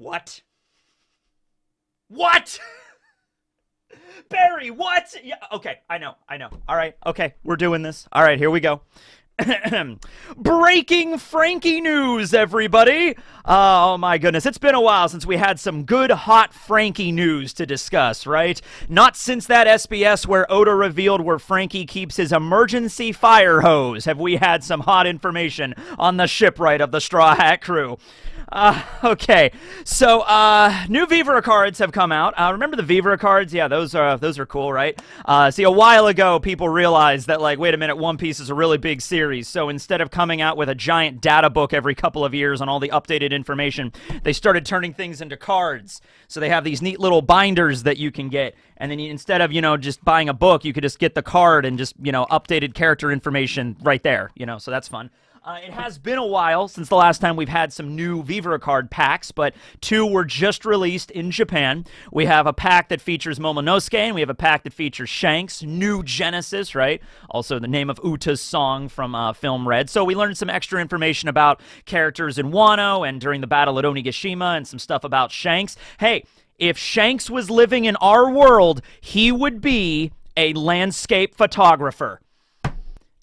What? What? Barry, what? Yeah, okay, I know. All right, okay, we're doing this. All right, here we go. Breaking Franky news, everybody. Oh my goodness, it's been a while since we had some good hot Franky news to discuss, right? Not since that SBS where Oda revealed where Franky keeps his emergency fire hose have we had some hot information on the shipwright of the Straw Hat crew. Okay, so new Vivre cards have come out. Remember the Vivre cards? Yeah, those are cool, right? See, a while ago, people realized that, like, wait a minute, One Piece is a really big series. So instead of coming out with a giant data book every couple of years on all the updated information, they started turning things into cards. So they have these neat little binders that you can get, and then instead of, just buying a book, you could just get the card and just, updated character information right there, so that's fun. It has been a while since the last time we've had some new Vivre Card packs, but 2 were just released in Japan. We have a pack that features Momonosuke, and we have a pack that features Shanks, New Genesis, right? Also the name of Uta's song from Film Red. So we learned some extra information about characters in Wano and during the battle at Onigashima and some stuff about Shanks. Hey, if Shanks was living in our world, he would be a landscape photographer.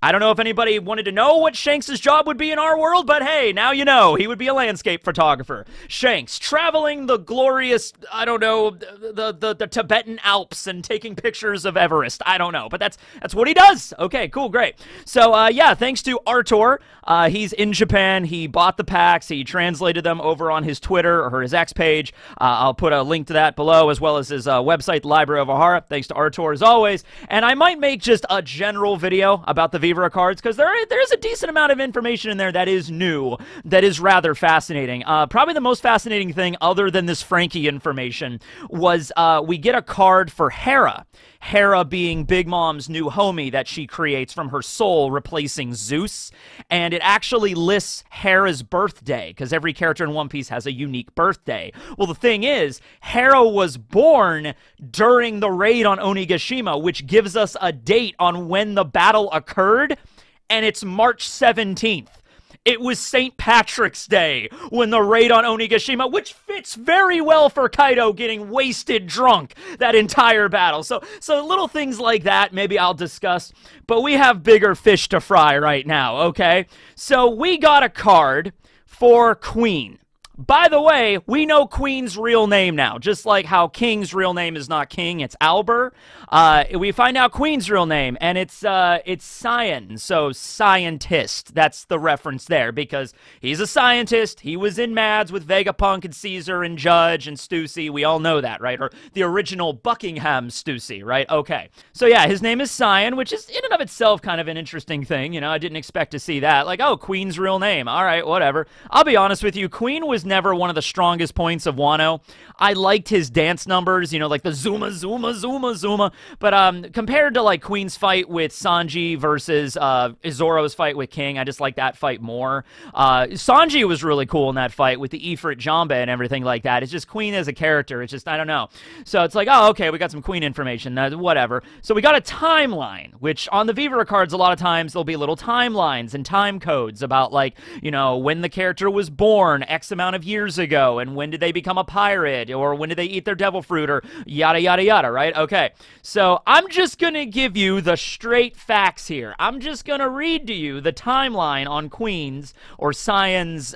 I don't know if anybody wanted to know what Shanks' job would be in our world, but hey, now you know. He would be a landscape photographer. Shanks, traveling the glorious, I don't know, the Tibetan Alps and taking pictures of Everest. I don't know, but that's what he does. Okay, cool, great. So, yeah, thanks to Artur. He's in Japan. He bought the packs. He translated them over on his Twitter or his X page. I'll put a link to that below, as well as his website, the Library of Ohara. Thanks to Artur, as always. And I might make just a general video about the Vivre cards, because there's a decent amount of information in there that is new, that is rather fascinating. Probably the most fascinating thing, other than this Franky information, was we get a card for Hera. Hera being Big Mom's new homie that she creates from her soul, replacing Zeus. And it actually lists Hera's birthday, because every character in One Piece has a unique birthday. Well, the thing is, Hera was born during the raid on Onigashima, which gives us a date on when the battle occurred, and it's March 17th. It was St. Patrick's Day when the raid on Onigashima, which fits very well for Kaido getting wasted drunk that entire battle. So little things like that maybe I'll discuss, but we have bigger fish to fry right now, okay? So we got a card for Queen. By the way, we know Queen's real name now, just like how King's real name is not King, it's Albert. We find out Queen's real name, and it's Cyan, so scientist. That's the reference there, because he's a scientist. He was in Mads with Vegapunk and Caesar and Judge and Stussy. We all know that, right? Or the original Buckingham Stussy, right? Okay. So yeah, his name is Cyan, which is in and of itself kind of an interesting thing. I didn't expect to see that. Like, oh, Queen's real name. All right, whatever. I'll be honest with you, Queen was never one of the strongest points of Wano. I liked his dance numbers, like the Zuma, Zuma, Zuma, Zuma. But compared to, like, Queen's fight with Sanji versus Zoro's fight with King, I just like that fight more. Sanji was really cool in that fight with the Ifrit Jamba and everything like that. It's just Queen as a character. It's just, I don't know. So it's like, oh, okay, we got some Queen information, whatever. So we got a timeline, which on the Vivre cards, a lot of times there'll be little timelines and time codes about, like, when the character was born, X amount of years ago, and when did they become a pirate, or when did they eat their devil fruit, or yada yada yada, right? Okay, so I'm just gonna give you the straight facts here. I'm just gonna read to you the timeline on Queen's or Cyan's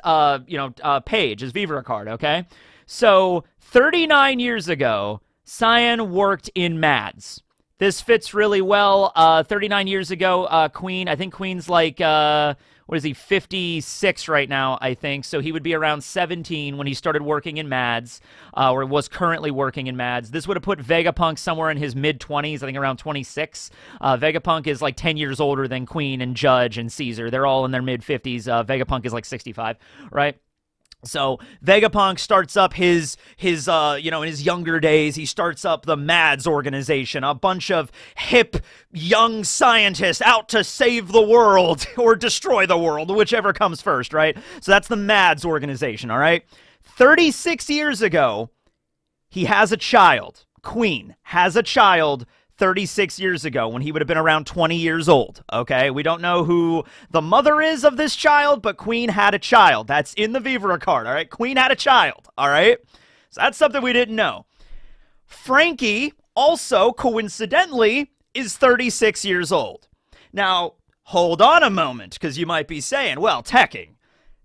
page, his Vivre card, okay? So 39 years ago, Cyan worked in Mads. This fits really well. 39 years ago, Queen, I think Queen's like what is he, 56 right now, I think. So he would be around 17 when he started working in Mads, or was currently working in Mads. This would have put Vegapunk somewhere in his mid-20s, I think around 26. Vegapunk is like 10 years older than Queen and Judge and Caesar. They're all in their mid-50s. Vegapunk is like 65, right? So Vegapunk starts up his in his younger days, he starts up the Mads organization, a bunch of hip young scientists out to save the world or destroy the world, whichever comes first, right? So that's the Mads organization, all right? 36 years ago, he has a child. Queen has a child 36 years ago, when he would have been around 20 years old, okay? We don't know who the mother is of this child, but Queen had a child. That's in the Vivre Card, all right? Queen had a child, all right? So that's something we didn't know. Franky also, coincidentally, is 36 years old. Now, hold on a moment, because you might be saying, well, teching,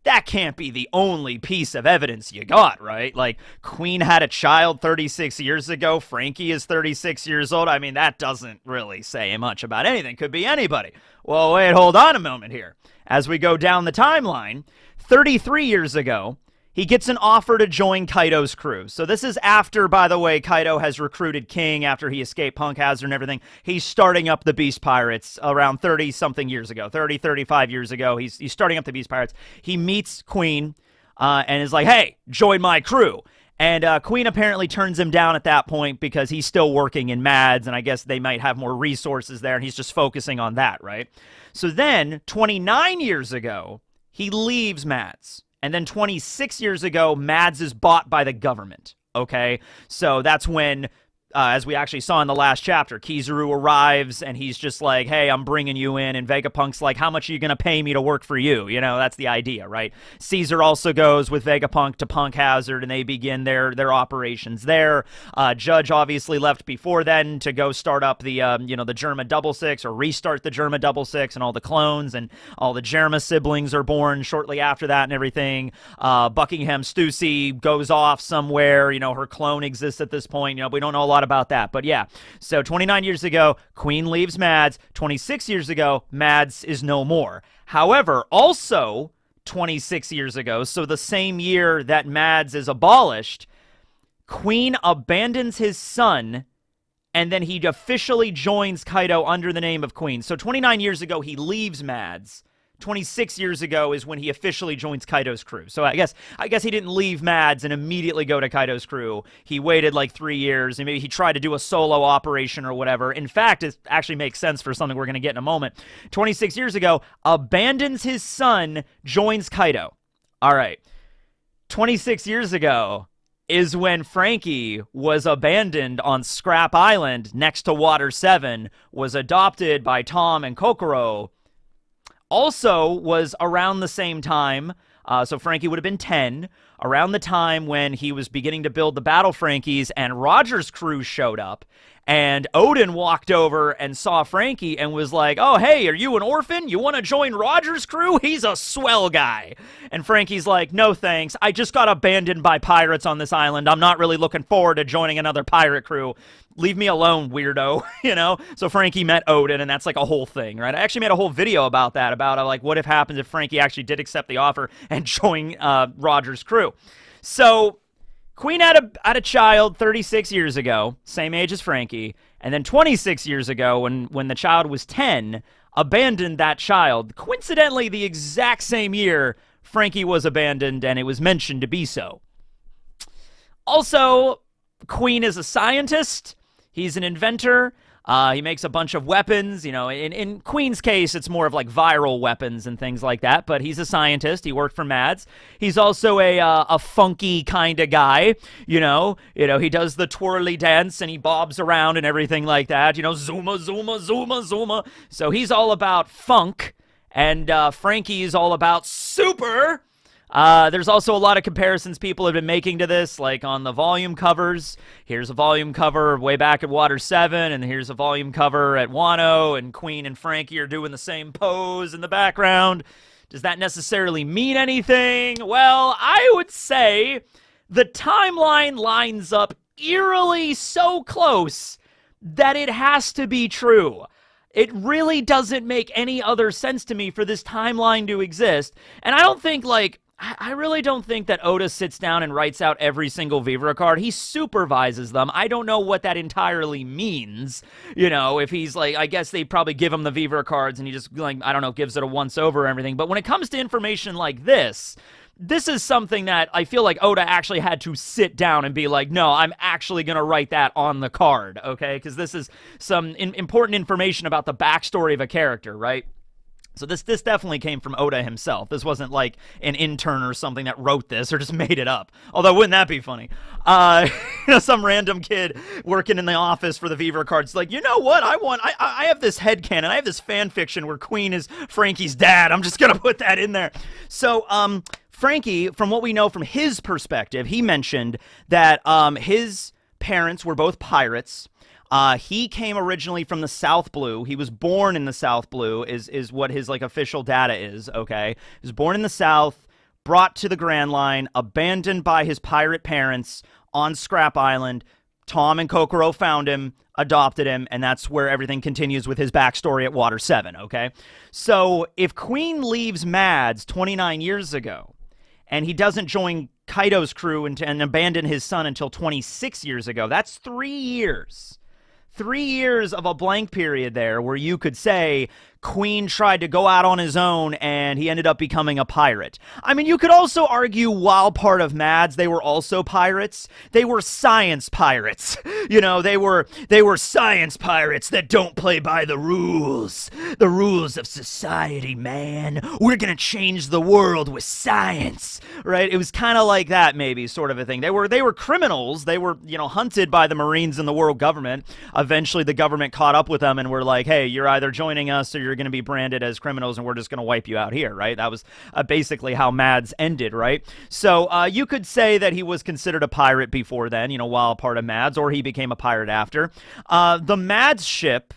that can't be the only piece of evidence you got, right? Like, Queen had a child 36 years ago. Franky is 36 years old. I mean, that doesn't really say much about anything. Could be anybody. Well, wait, hold on a moment here. As we go down the timeline, 33 years ago, he gets an offer to join Kaido's crew. So this is after, by the way, Kaido has recruited King after he escaped Punk Hazard and everything. He's starting up the Beast Pirates around 30-something years ago, 30, 35 years ago. He's starting up the Beast Pirates. He meets Queen and is like, hey, join my crew. And Queen apparently turns him down at that point because he's still working in Mads, and I guess they might have more resources there, and he's just focusing on that, right? So then, 29 years ago, he leaves Mads. And then 26 years ago, Mads is bought by the government, okay? So that's when, as we actually saw in the last chapter, Kizaru arrives, and he's just like, hey, I'm bringing you in, and Vegapunk's like, how much are you going to pay me to work for you? You know, that's the idea, right? Caesar also goes with Vegapunk to Punk Hazard, and they begin their operations there. Judge obviously left before then to go start up the, the Germa 66, or restart the Germa 66, and all the clones, and all the Germa siblings are born shortly after that and everything. Buckingham Stussy goes off somewhere, her clone exists at this point, we don't know a lot about that, but yeah. So 29 years ago, Queen leaves Mads. 26 years ago, Mads is no more. However, also 26 years ago, so the same year that Mads is abolished, Queen abandons his son, and then he officially joins Kaido under the name of Queen. So 29 years ago, he leaves Mads. 26 years ago is when he officially joins Kaido's crew. So I guess he didn't leave Mads and immediately go to Kaido's crew. He waited like 3 years, and maybe he tried to do a solo operation or whatever. In fact, it actually makes sense for something we're going to get in a moment. 26 years ago, abandons his son, joins Kaido. All right. 26 years ago is when Franky was abandoned on Scrap Island next to Water 7, was adopted by Tom and Kokoro. Also was around the same time, so Franky would have been 10, around the time when he was beginning to build the Battle Frankies, and Roger's crew showed up, and Odin walked over and saw Franky and was like, oh, hey, are you an orphan? You want to join Roger's crew? He's a swell guy. And Franky's like, no thanks, I just got abandoned by pirates on this island. I'm not really looking forward to joining another pirate crew. Leave me alone, weirdo, So Franky met Odin, and that's like a whole thing, right? I actually made a whole video about that, about like what if happens if Franky actually did accept the offer and join Roger's crew. So Queen had a child 36 years ago, same age as Franky, and then 26 years ago, when the child was 10, abandoned that child. Coincidentally, the exact same year Franky was abandoned, and it was mentioned to be so. Also, Queen is a scientist. He's an inventor. He makes a bunch of weapons. In Queen's case, it's more of like viral weapons and things like that, but he's a scientist. He worked for Mads. He's also a funky kind of guy. He does the twirly dance, and he bobs around and everything like that. Zuma, zuma, zuma, zuma. So he's all about funk, and Franky is all about super. There's also a lot of comparisons people have been making to this, like on the volume covers. Here's a volume cover way back at Water 7, and here's a volume cover at Wano, and Queen and Franky are doing the same pose in the background. Does that necessarily mean anything? Well, I would say the timeline lines up eerily so close that it has to be true. It really doesn't make any other sense to me for this timeline to exist. And I don't think, I really don't think that Oda sits down and writes out every single Vivre card. He supervises them. I don't know what that entirely means. If he's I guess they probably give him the Vivre cards and he just, I don't know, gives it a once-over and everything. But when it comes to information like this is something that I feel like Oda actually had to sit down and be like, no, I'm actually going to write that on the card, okay? Because this is some important information about the backstory of a character, right? So this definitely came from Oda himself. This wasn't like an intern or something that wrote this or just made it up. Although, wouldn't that be funny? Some random kid working in the office for the Vivre Card's like, you know what? I have this headcanon. I have this fan fiction where Queen is Franky's dad. I'm just going to put that in there. So, Franky, from what we know from his perspective, he mentioned that his parents were both pirates. He came originally from the South Blue. He was born in the South Blue, is what his like official data is, okay? He was born in the South, brought to the Grand Line, abandoned by his pirate parents on Scrap Island. Tom and Kokoro found him, adopted him, and that's where everything continues with his backstory at Water 7, okay? So if Queen leaves Mads 29 years ago, and he doesn't join Kaido's crew and abandon his son until 26 years ago, that's 3 years. 3 years of a blank period there where you could say Queen tried to go out on his own and he ended up becoming a pirate. I mean, you could also argue while part of Mads, they were also pirates. They were science pirates. You know, they were science pirates that don't play by the rules of society, man. We're gonna change the world with science, right? It was kind of like that, maybe, sort of a thing. They were criminals. They were, you know, hunted by the Marines and the world government. Eventually, the government caught up with them and were like, hey, you're either joining us or you're going to be branded as criminals and we're just going to wipe you out here, right? That was basically how Mads ended, right? So you could say that he was considered a pirate before then, you know, while part of Mads, or he became a pirate after. The Mads ship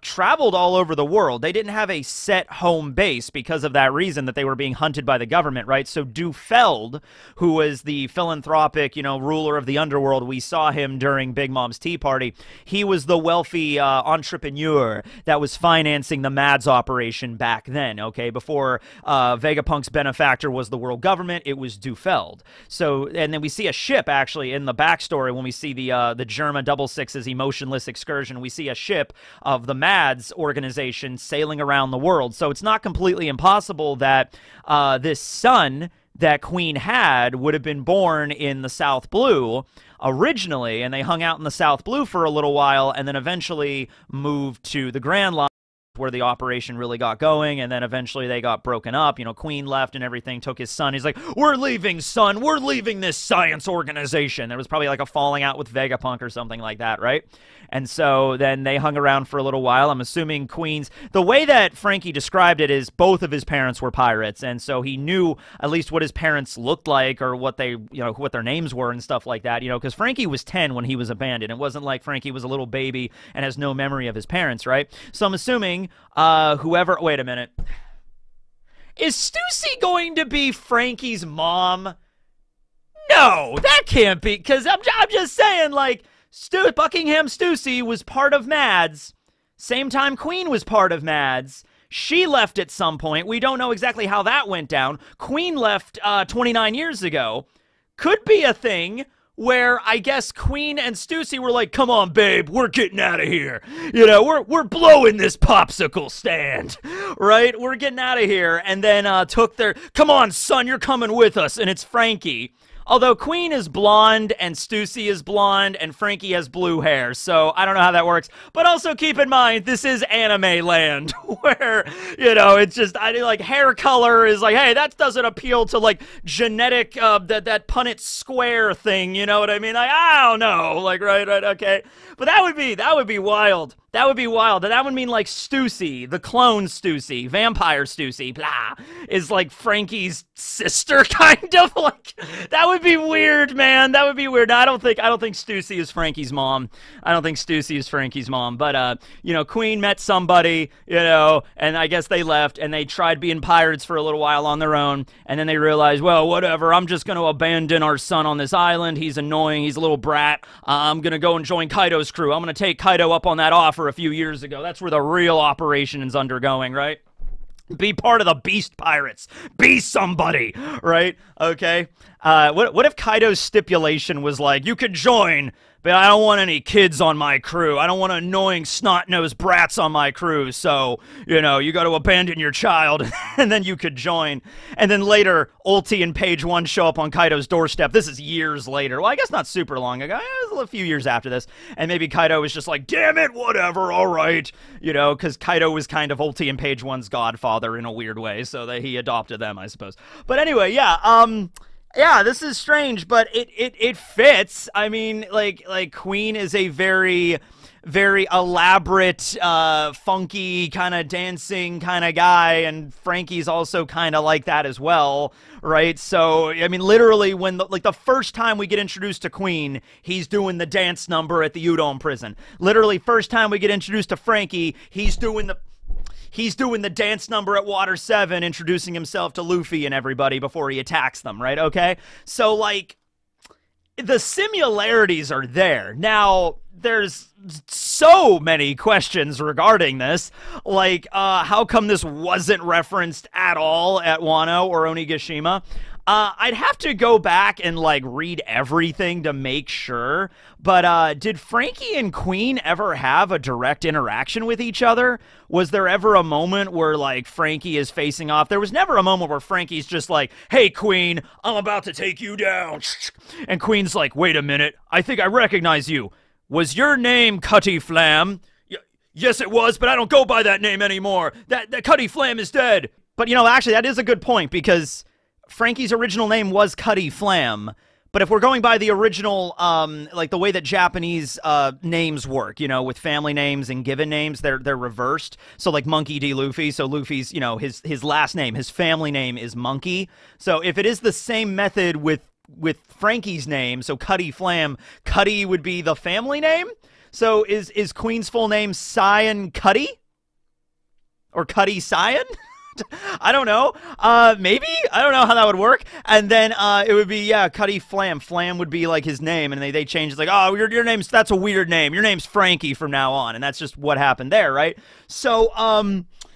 traveled all over the world. They didn't have a set home base because of that reason, that they were being hunted by the government, right? So Dufeld, who was the philanthropic, you know, ruler of the underworld, we saw him during Big Mom's Tea Party. He was the wealthy entrepreneur that was financing the Mads operation back then, okay? Before Vegapunk's benefactor was the world government, it was Dufeld. So, and then we see a ship, actually, in the backstory when we see the Germa 66's emotionless excursion. We see a ship of the Mads organization sailing around the world. So it's not completely impossible that this son that Queen had would have been born in the South Blue originally, and they hung out in the South Blue for a little while, and then eventually moved to the Grand Line, where the operation really got going, and then eventually they got broken up. You know, Queen left and everything, took his son. He's like, we're leaving, son. We're leaving this science organization. There was probably like a falling out with Vegapunk or something like that, right? And so then they hung around for a little while. I'm assuming Queen's... The way that Franky described it is both of his parents were pirates, and so he knew at least what his parents looked like or what they, you know, what their names were and stuff like that, you know, because Franky was 10 when he was abandoned. It wasn't like Franky was a little baby and has no memory of his parents, right? So I'm assuming whoever... Wait a minute. Is Stussy going to be Franky's mom? No, that can't be, because I'm just saying, like... Buckingham Stussy was part of Mads. Same time Queen was part of Mads. She left at some point. We don't know exactly how that went down. Queen left 29 years ago. Could be a thing where I guess Queen and Stussy were like, come on, babe, we're getting out of here. You know, we're blowing this popsicle stand, right? We're getting out of here. And then took their, come on, son, you're coming with us. And it's Franky. Although Queen is blonde and Stussy is blonde and Franky has blue hair, so I don't know how that works. But also keep in mind, this is anime land, where, you know, it's just, like, hair color is like, hey, that doesn't appeal to, like, genetic, that Punnett square thing, you know what I mean? Like, I don't know, like, right, okay. But that would be wild. That would be wild. That would mean, like, Stussy, the clone Stussy, vampire Stussy, blah, is, like, Franky's sister, kind of. Like, that would be weird, man. That would be weird. No, I don't think Stussy is Franky's mom. I don't think Stussy is Franky's mom. But, you know, Queen met somebody, you know, and I guess they left, and they tried being pirates for a little while on their own, and then they realized, well, whatever, I'm just going to abandon our son on this island. He's annoying. He's a little brat. I'm going to go and join Kaido's crew. I'm going to take Kaido up on that offer a few years ago. That's where the real operation is undergoing, right? Be part of the Beast Pirates. Be somebody, right? Okay. What if Kaido's stipulation was like, you could join, but I don't want any kids on my crew. I don't want annoying snot-nosed brats on my crew. So, you know, you got to abandon your child, and then you could join. And then later, Ulti and Page 1 show up on Kaido's doorstep. This is years later. Well, I guess not super long ago. It was a few years after this. And maybe Kaido was just like, damn it, whatever, all right. You know, because Kaido was kind of Ulti and Page 1's godfather in a weird way, so that he adopted them, I suppose. But anyway, yeah, yeah, this is strange, but it fits. I mean, like Queen is a very elaborate, funky kind of dancing kind of guy, and Franky's also kind of like that as well, right? So, I mean, literally, when the first time we get introduced to Queen, he's doing the dance number at the Udon prison. Literally, first time we get introduced to Franky, he's doing the dance number at Water 7, introducing himself to Luffy and everybody before he attacks them, right? Okay? So, like, the similarities are there. Now, there's so many questions regarding this. Like, how come this wasn't referenced at all at Wano or Onigashima? I'd have to go back and, like, read everything to make sure, but did Franky and Queen ever have a direct interaction with each other? Was there ever a moment where, like, Franky is facing off? There was never a moment where Franky's just like, hey, Queen, I'm about to take you down. And Queen's like, wait a minute, I think I recognize you. Was your name Cutty Flam? Yes, it was, but I don't go by that name anymore. That Cutty Flam is dead. But, you know, actually, that is a good point, because Franky's original name was Cutty Flam, but if we're going by the original, like the way that Japanese names work, you know, with family names and given names, they're reversed. So like Monkey D. Luffy, so Luffy's, you know, his last name, his family name is Monkey. So if it is the same method with Franky's name, so Cutty Flam, Cutty would be the family name. So is Queen's full name Cyan Cutty? Or Cutty Cyan? I don't know. Maybe? I don't know how that would work. And then it would be, yeah, Cutty Flam. Flam would be like his name, and they changed it, like, oh, your name's, that's a weird name. Your name's Franky from now on, and that's just what happened there, right? So,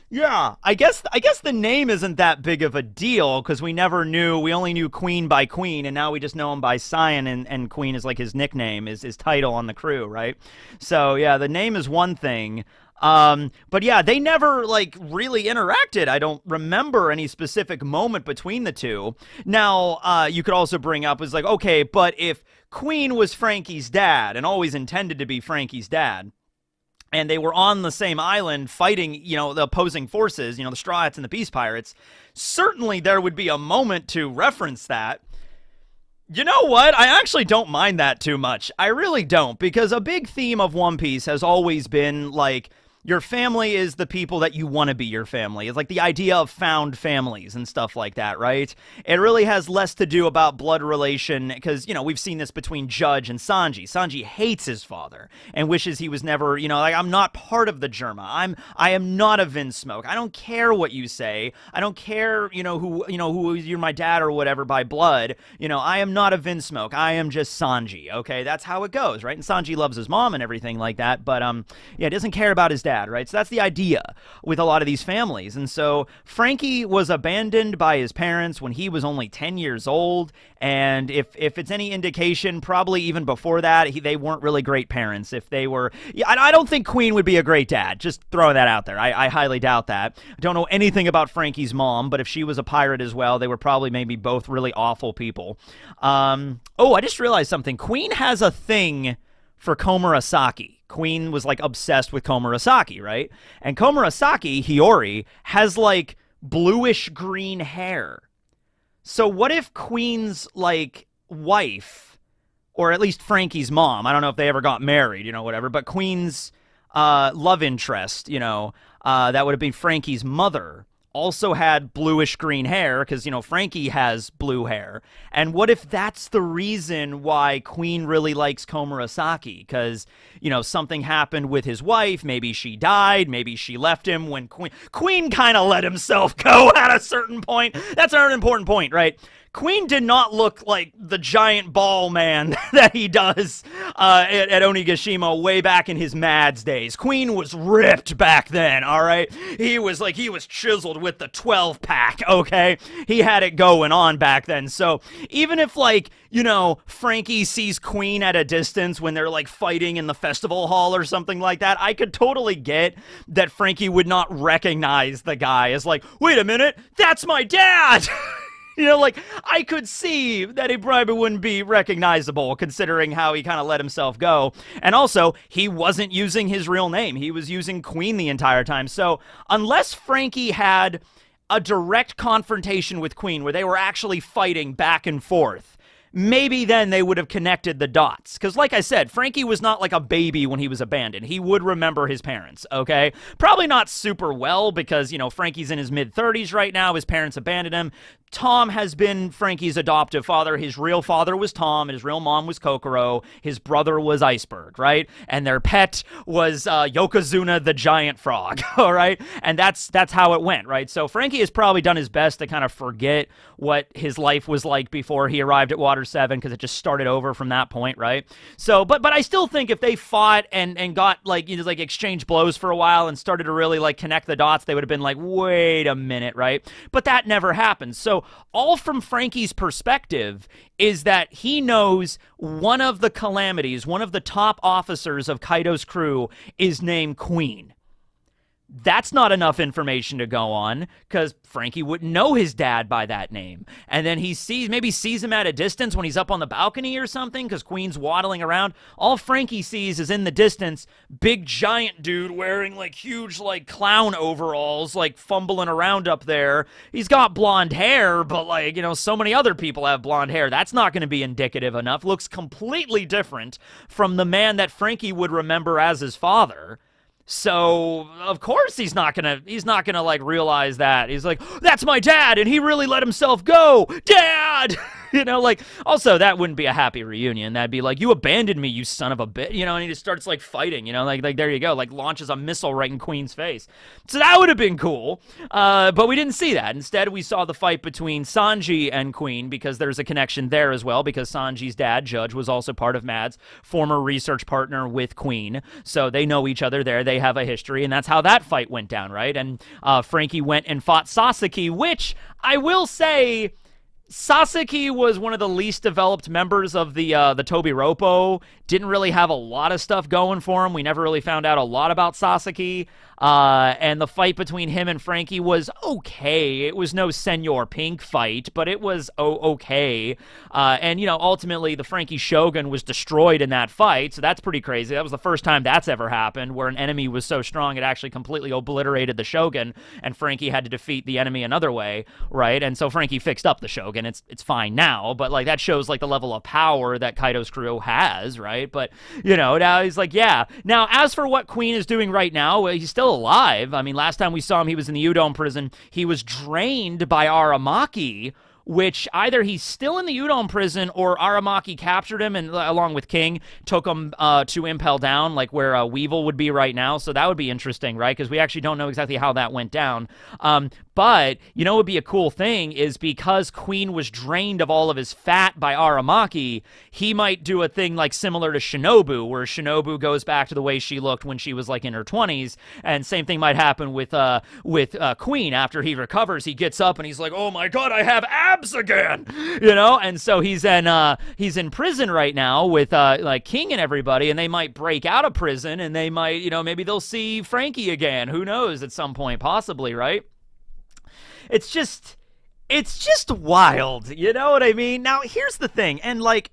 yeah, I guess the name isn't that big of a deal, because we only knew Queen by Queen, and now we just know him by Cyan, and Queen is like his nickname, his title on the crew, right? So, yeah, the name is one thing. But yeah, they never, like, really interacted. I don't remember any specific moment between the two. Now, you could also bring up, is like, okay, but if Queen was Franky's dad, and always intended to be Franky's dad, and they were on the same island fighting, you know, the opposing forces, you know, the Straw Hats and the Peace Pirates, certainly there would be a moment to reference that. You know what? I actually don't mind that too much. I really don't, because a big theme of One Piece has always been, like, your family is the people that you want to be your family. It's like the idea of found families and stuff like that, right? It really has less to do about blood relation, because, you know, we've seen this between Judge and Sanji. Sanji hates his father and wishes he was never, you know, like, I'm not part of the Germa. I am not a Vinsmoke. I don't care what you say. I don't care, who you're my dad or whatever by blood. You know, I am not a Vinsmoke. I am just Sanji, okay? That's how it goes, right? And Sanji loves his mom and everything like that, but, yeah, doesn't care about his dad. Right? So that's the idea with a lot of these families. And so Franky was abandoned by his parents when he was only 10 years old. And if it's any indication, probably even before that, they weren't really great parents. If they were, yeah, I don't think Queen would be a great dad. Just throwing that out there. I highly doubt that. I don't know anything about Franky's mom, but if she was a pirate as well, they were probably maybe both really awful people. Oh, I just realized something. Queen has a thing for Komurasaki. Queen was, like, obsessed with Komurasaki, right? And Komurasaki, Hiyori, has, like, bluish-green hair. So what if Queen's, like, wife, or at least Franky's mom, I don't know if they ever got married, whatever, but Queen's love interest, that would have been Franky's mother, also had bluish-green hair, because, Franky has blue hair. And what if that's the reason why Queen really likes Komurasaki? Because, something happened with his wife, maybe she died, maybe she left him when Queen kind of let himself go at a certain point. That's an important point, right? Queen did not look like the giant ball man that he does at Onigashima way back in his Mads days. Queen was ripped back then, all right? He was chiseled with the 12-pack, okay? He had it going on back then. So even if, like, you know, Franky sees Queen at a distance when they're, like, fighting in the festival hall or something like that, I could totally get that Franky would not recognize the guy as like, wait a minute, that's my dad! You know, like, I could see that he probably wouldn't be recognizable considering how he kind of let himself go. And also, he wasn't using his real name. He was using Queen the entire time. So, unless Franky had a direct confrontation with Queen where they were actually fighting back and forth, maybe then they would have connected the dots. Because like I said, Franky was not like a baby when he was abandoned. He would remember his parents, okay? Probably not super well because, you know, Franky's in his mid-30s right now. His parents abandoned him. Tom has been Franky's adoptive father. His real father was Tom, and his real mom was Kokoro. His brother was Iceberg, right? And their pet was Yokozuna the giant frog, all right? And that's how it went, right? So Franky has probably done his best to kind of forget what his life was like before he arrived at Water 7 because it just started over from that point, right? So, but I still think if they fought and got, like, you know, like exchanged blows for a while and started to really, like, connect the dots, they would have been like, wait a minute, right? But that never happened. So all from Franky's perspective is that he knows one of the calamities, one of the top officers of Kaido's crew is named Queen. That's not enough information to go on because Franky wouldn't know his dad by that name. And then he maybe sees him at a distance when he's up on the balcony or something because Queen's waddling around. All Franky sees is in the distance, big giant dude wearing like huge like clown overalls, like fumbling around up there. He's got blonde hair, but like, you know, so many other people have blonde hair. That's not going to be indicative enough. Looks completely different from the man that Franky would remember as his father. So, of course he's not gonna like realize that. He's like, that's my dad, and he really let himself go. Dad! You know, like, also, that wouldn't be a happy reunion. That'd be like, you abandoned me, you son of a bitch. You know, and he just starts, like, fighting, you know, like there you go. Like, launches a missile right in Queen's face. So that would have been cool, but we didn't see that. Instead, we saw the fight between Sanji and Queen, because there's a connection there as well, because Sanji's dad, Judge, was also part of Mad's former research partner with Queen. So they know each other there. They have a history, and that's how that fight went down, right? And Franky went and fought Sasaki, which I will say, Sasaki was one of the least developed members of the Tobiropo. Didn't really have a lot of stuff going for him. We never really found out a lot about Sasaki. And the fight between him and Franky was okay. It was no Senor Pink fight, but it was okay. And, you know, ultimately the Franky Shogun was destroyed in that fight, so that's pretty crazy. That was the first time that's ever happened, where an enemy was so strong it actually completely obliterated the Shogun, and Franky had to defeat the enemy another way, right? And so Franky fixed up the Shogun. It's fine now, but, like, that shows, like, the level of power that Kaido's crew has, right? But, you know, now he's like, yeah. Now, as for what Queen is doing right now, well, he's still alive. I mean, last time we saw him, he was in the Udon prison. He was drained by Aramaki, which either he's still in the Udon prison or Aramaki captured him and, along with King, took him to Impel Down, like where Weevil would be right now. So that would be interesting, right? Because we actually don't know exactly how that went down. But, you know what would be a cool thing is because Queen was drained of all of his fat by Aramaki, he might do a thing like similar to Shinobu, where Shinobu goes back to the way she looked when she was like in her 20s, and same thing might happen with Queen. After he recovers, he gets up and he's like, oh my god, I have abs again, you know? And so he's in prison right now with like King and everybody, and they might break out of prison and they might, you know, maybe they'll see Franky again. Who knows, at some point, possibly, right? It's just wild, you know what I mean? Now, here's the thing, and, like,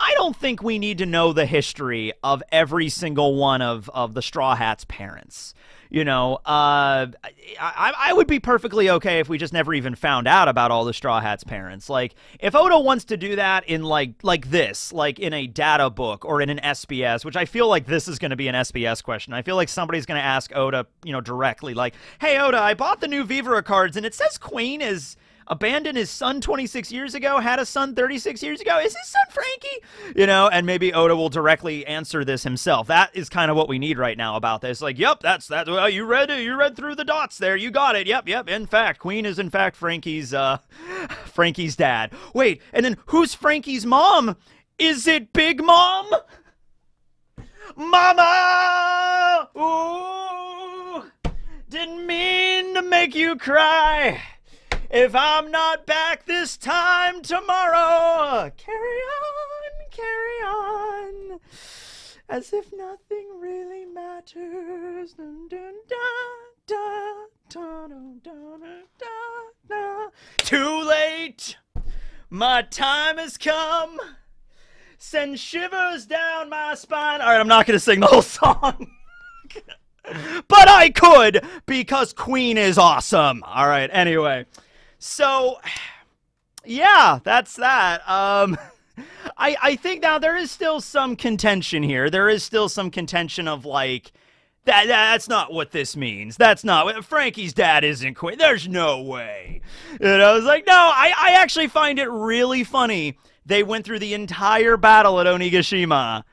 I don't think we need to know the history of every single one of the Straw Hats' parents. You know, I would be perfectly okay if we just never even found out about all the Straw Hats' parents. Like, if Oda wants to do that in, like this, like in a data book or in an SBS, which I feel like this is going to be an SBS question. I feel like somebody's going to ask Oda, you know, directly, like, hey, Oda, I bought the new Vivre cards, and it says Queen is abandoned his son 26 years ago, had a son 36 years ago. Is his son Franky? You know, and maybe Oda will directly answer this himself. That is kind of what we need right now about this. Like, yep, that's that. Well, you read through the dots there. You got it. Yep. In fact, Queen is in fact Franky's dad. Wait, and then who's Franky's mom? Is it Big Mom? Mama! Ooh! Didn't mean to make you cry if I'm not back this time tomorrow. Carry on, as if nothing really matters. Dun, dun, dun, dun, dun, dun, dun, dun. Too late, my time has come. Send shivers down my spine. All right, I'm not going to sing the whole song. But I could, because Queen is awesome. All right, anyway. So, yeah, that's that. I think now there is still some contention here. There is still some contention of, like, that's not what this means. That's not what Franky's dad isn't Queen. There's no way. And I was like, no, I actually find it really funny. They went through the entire battle at Onigashima,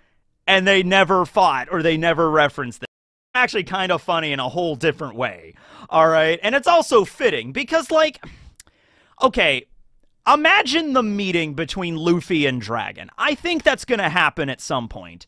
and they never fought, or they never referenced it. Actually kind of funny in a whole different way. All right? And it's also fitting, because, like, okay, imagine the meeting between Luffy and Dragon. I think that's going to happen at some point.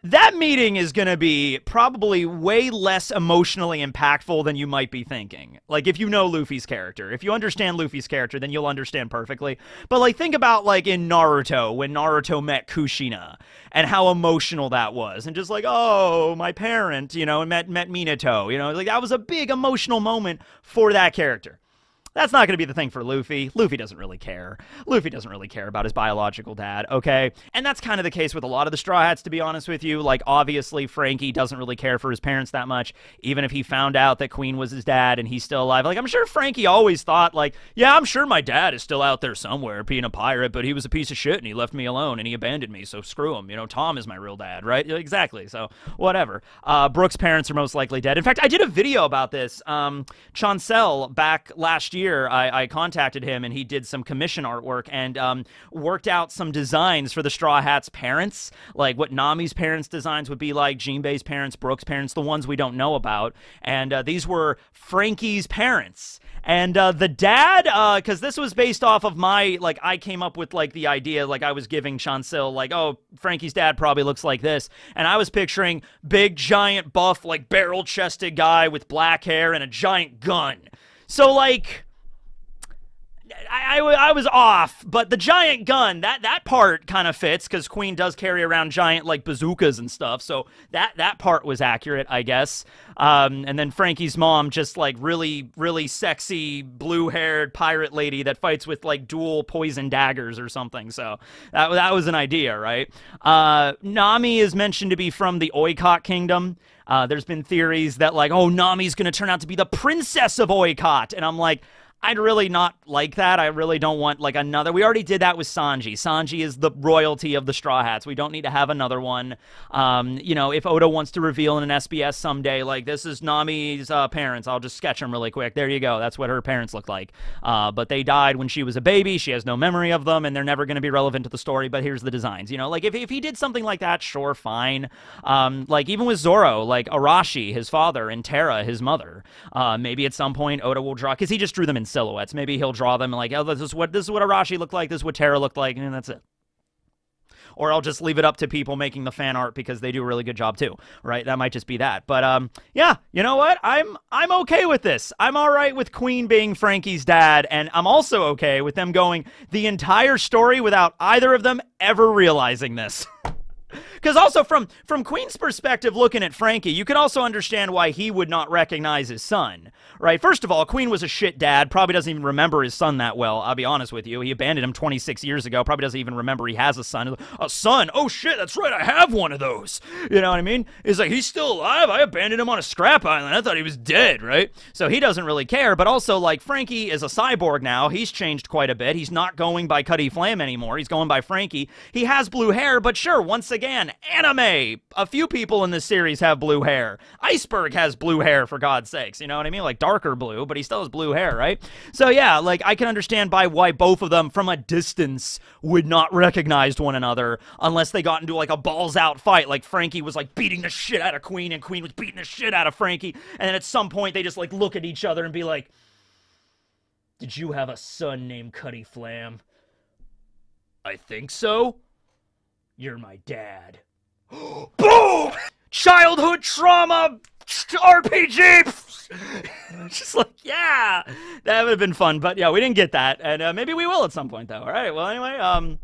That meeting is going to be probably way less emotionally impactful than you might be thinking. Like, if you know Luffy's character. If you understand Luffy's character, then you'll understand perfectly. But, like, think about, like, in Naruto, when Naruto met Kushina, and how emotional that was. And just like, oh, my parent, you know, and met Minato. You know, like, that was a big emotional moment for that character. That's not going to be the thing for Luffy. Luffy doesn't really care. Luffy doesn't really care about his biological dad, okay? And that's kind of the case with a lot of the Straw Hats, to be honest with you. Like, obviously, Franky doesn't really care for his parents that much, even if he found out that Queen was his dad and he's still alive. Like, I'm sure Franky always thought, like, yeah, I'm sure my dad is still out there somewhere being a pirate, but he was a piece of shit and he left me alone and he abandoned me, so screw him. You know, Tom is my real dad, right? Exactly, so whatever. Brooke's parents are most likely dead. In fact, I did a video about this. Chancel, back last year, I contacted him and he did some commission artwork and worked out some designs for the Straw Hats' parents, like what Nami's parents' designs would be like, Jinbei's parents, Brooke's parents, the ones we don't know about. And these were Franky's parents. And the dad, because this was based off of my, like, I came up with, like, the idea, like, I was giving Chancel, like, oh, Franky's dad probably looks like this. And I was picturing big, giant, buff, like, barrel-chested guy with black hair and a giant gun. So, like, I was off, but the giant gun, that part kind of fits, because Queen does carry around giant, like, bazookas and stuff, so that part was accurate, I guess. And then Franky's mom, just, like, really, really sexy, blue-haired pirate lady that fights with, like, dual poison daggers or something, so that was an idea, right? Nami is mentioned to be from the Oikot Kingdom. There's been theories that, like, oh, Nami's gonna turn out to be the princess of Oikot, and I'm like, I'd really not like that. I really don't want, like, another. We already did that with Sanji. Sanji is the royalty of the Straw Hats. We don't need to have another one. You know, if Oda wants to reveal in an SBS someday, like, this is Nami's parents, I'll just sketch them really quick. There you go. That's what her parents look like. But they died when she was a baby. She has no memory of them, and they're never going to be relevant to the story, but here's the designs. You know, like, if he did something like that, sure, fine. Like, even with Zoro, like, Arashi, his father, and Terra, his mother. Maybe at some point Oda will draw, because he just drew them in silhouettes. Maybe he'll draw them like, oh, this is what Arashi looked like, this is what Terra looked like, and that's it. Or I'll just leave it up to people making the fan art, because they do a really good job too, right? That might just be that. But yeah, you know what? I'm okay with this. I'm all right with Queen being Franky's dad, and I'm also okay with them going the entire story without either of them ever realizing this. Because also, from Queen's perspective, looking at Franky, you can also understand why he would not recognize his son, right? First of all, Queen was a shit dad, probably doesn't even remember his son that well, I'll be honest with you. He abandoned him 26 years ago, probably doesn't even remember he has a son. A son? Oh shit, that's right, I have one of those. You know what I mean? He's like, he's still alive? I abandoned him on a scrap island. I thought he was dead, right? So he doesn't really care, but also, like, Franky is a cyborg now. He's changed quite a bit. He's not going by Cutty Flam anymore. He's going by Franky. He has blue hair, but sure, once again, anime. A few people in this series have blue hair. Iceberg has blue hair, for God's sakes. You know what I mean? Like, darker blue, but he still has blue hair, right? So yeah, like, I can understand why both of them from a distance would not recognize one another unless they got into, like, a balls-out fight. Like, Franky was, like, beating the shit out of Queen, and Queen was beating the shit out of Franky, and then at some point they just, like, look at each other and be like, did you have a son named Cutty Flam? I think so. You're my dad. Boom! Childhood trauma RPG! Just like, yeah, that would have been fun. But yeah, we didn't get that. And maybe we will at some point, though. All right. Well, anyway,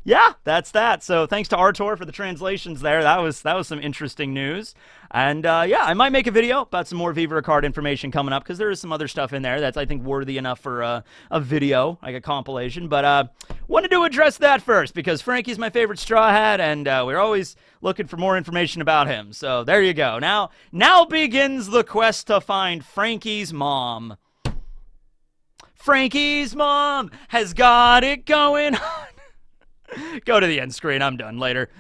yeah, that's that. So thanks to Artur for the translations there. That was some interesting news. And yeah, I might make a video about some more Vivre Card information coming up because there is some other stuff in there that's, I think, worthy enough for a video, like a compilation. But wanted to address that first because Franky's my favorite Straw Hat, and we're always looking for more information about him. So there you go. Now begins the quest to find Franky's mom. Franky's mom has got it going on. Go to the end screen. I'm done. Later.